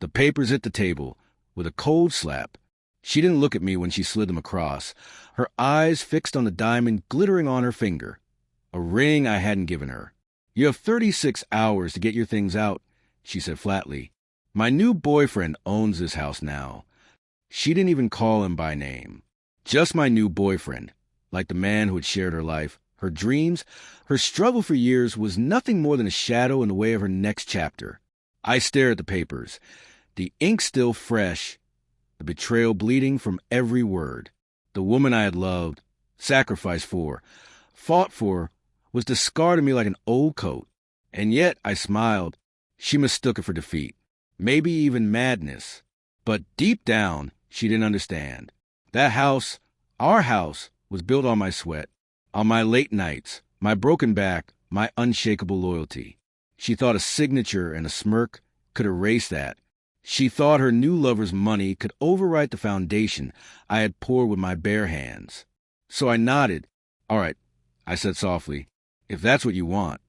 The papers hit the table with a cold slap. She didn't look at me when she slid them across, her eyes fixed on the diamond glittering on her finger, a ring I hadn't given her. "You have 36 hours to get your things out," she said flatly. "My new boyfriend owns this house now." She didn't even call him by name. Just my new boyfriend, like the man who had shared her life, her dreams, her struggle for years was nothing more than a shadow in the way of her next chapter. I stared at the papers, the ink still fresh, the betrayal bleeding from every word. The woman I had loved, sacrificed for, fought for, was discarding me like an old coat. And yet, I smiled. She mistook it for defeat, maybe even madness. But deep down, she didn't understand. That house, our house, was built on my sweat, on my late nights, my broken back, my unshakable loyalty. She thought a signature and a smirk could erase that. She thought her new lover's money could overwrite the foundation I had poured with my bare hands. So I nodded. "All right," I said softly, "if that's what you want."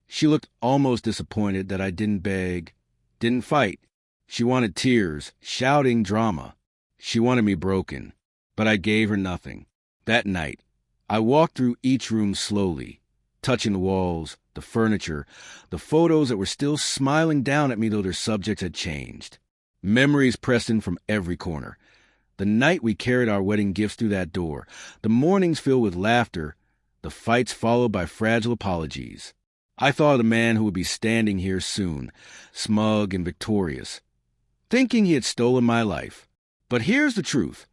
She looked almost disappointed that I didn't beg, didn't fight. She wanted tears, shouting drama. She wanted me broken. But I gave her nothing. That night, I walked through each room slowly, touching the walls, the furniture, the photos that were still smiling down at me though their subjects had changed. Memories pressed in from every corner. The night we carried our wedding gifts through that door, the mornings filled with laughter, the fights followed by fragile apologies. I thought of the man who would be standing here soon, smug and victorious, thinking he had stolen my life. But here's the truth.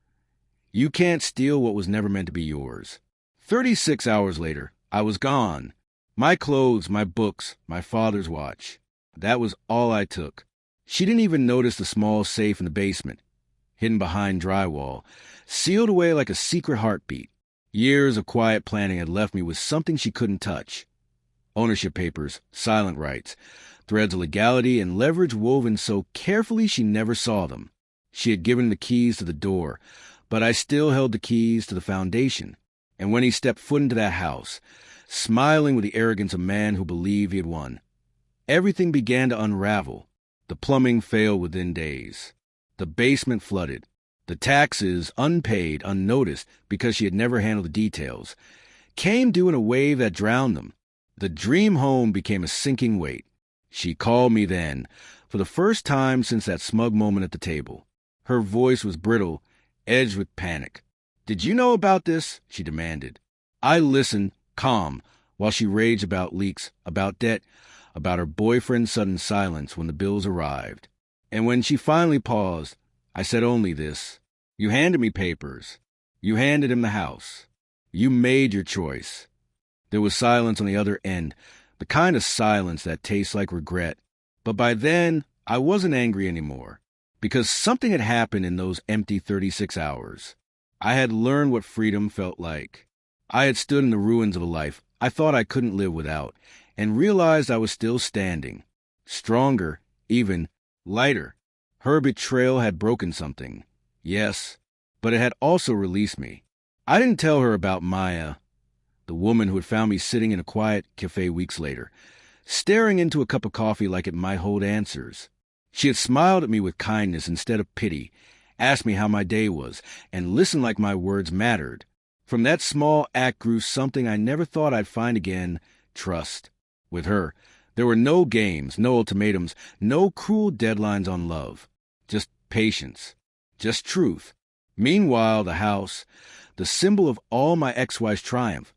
You can't steal what was never meant to be yours. 36 hours later, I was gone. My clothes, my books, my father's watch. That was all I took. She didn't even notice the small safe in the basement, hidden behind drywall, sealed away like a secret heartbeat. Years of quiet planning had left me with something she couldn't touch. Ownership papers, silent rights, threads of legality and leverage woven so carefully she never saw them. She had given the keys to the door, but I still held the keys to the foundation. And when he stepped foot into that house, smiling with the arrogance of a man who believed he had won, everything began to unravel. The plumbing failed within days. The basement flooded. The taxes, unpaid, unnoticed because she had never handled the details, came due in a wave that drowned them. The dream home became a sinking weight. She called me then, for the first time since that smug moment at the table. Her voice was brittle, edged with panic. "Did you know about this?" she demanded. I listened, calm, while she raged about leaks, about debt, about her boyfriend's sudden silence when the bills arrived. And when she finally paused, I said only this: "You handed me papers. You handed him the house. You made your choice." There was silence on the other end, the kind of silence that tastes like regret. But by then, I wasn't angry anymore, because something had happened in those empty 36 hours. I had learned what freedom felt like. I had stood in the ruins of a life I thought I couldn't live without, and realized I was still standing. Stronger, even lighter. Her betrayal had broken something. Yes, but it had also released me. I didn't tell her about Maya, the woman who had found me sitting in a quiet cafe weeks later, staring into a cup of coffee like it might hold answers. She had smiled at me with kindness instead of pity, asked me how my day was, and listened like my words mattered. From that small act grew something I never thought I'd find again: trust. With her, there were no games, no ultimatums, no cruel deadlines on love. Just patience. Just truth. Meanwhile, the house, the symbol of all my ex-wife's triumph,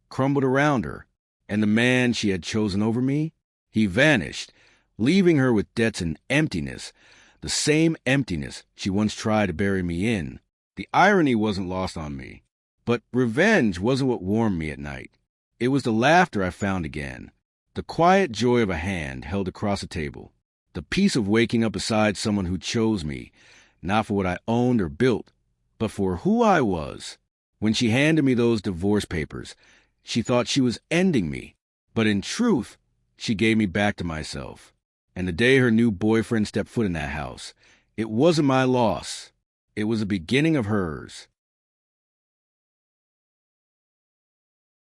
crumbled around her, and the man she had chosen over me, he vanished, leaving her with debts and emptiness, the same emptiness she once tried to bury me in. The irony wasn't lost on me, but revenge wasn't what warmed me at night. It was the laughter I found again, the quiet joy of a hand held across a table, the peace of waking up beside someone who chose me, not for what I owned or built, but for who I was. When she handed me those divorce papers, she thought she was ending me, but in truth, she gave me back to myself. And the day her new boyfriend stepped foot in that house, it wasn't my loss. It was the beginning of hers.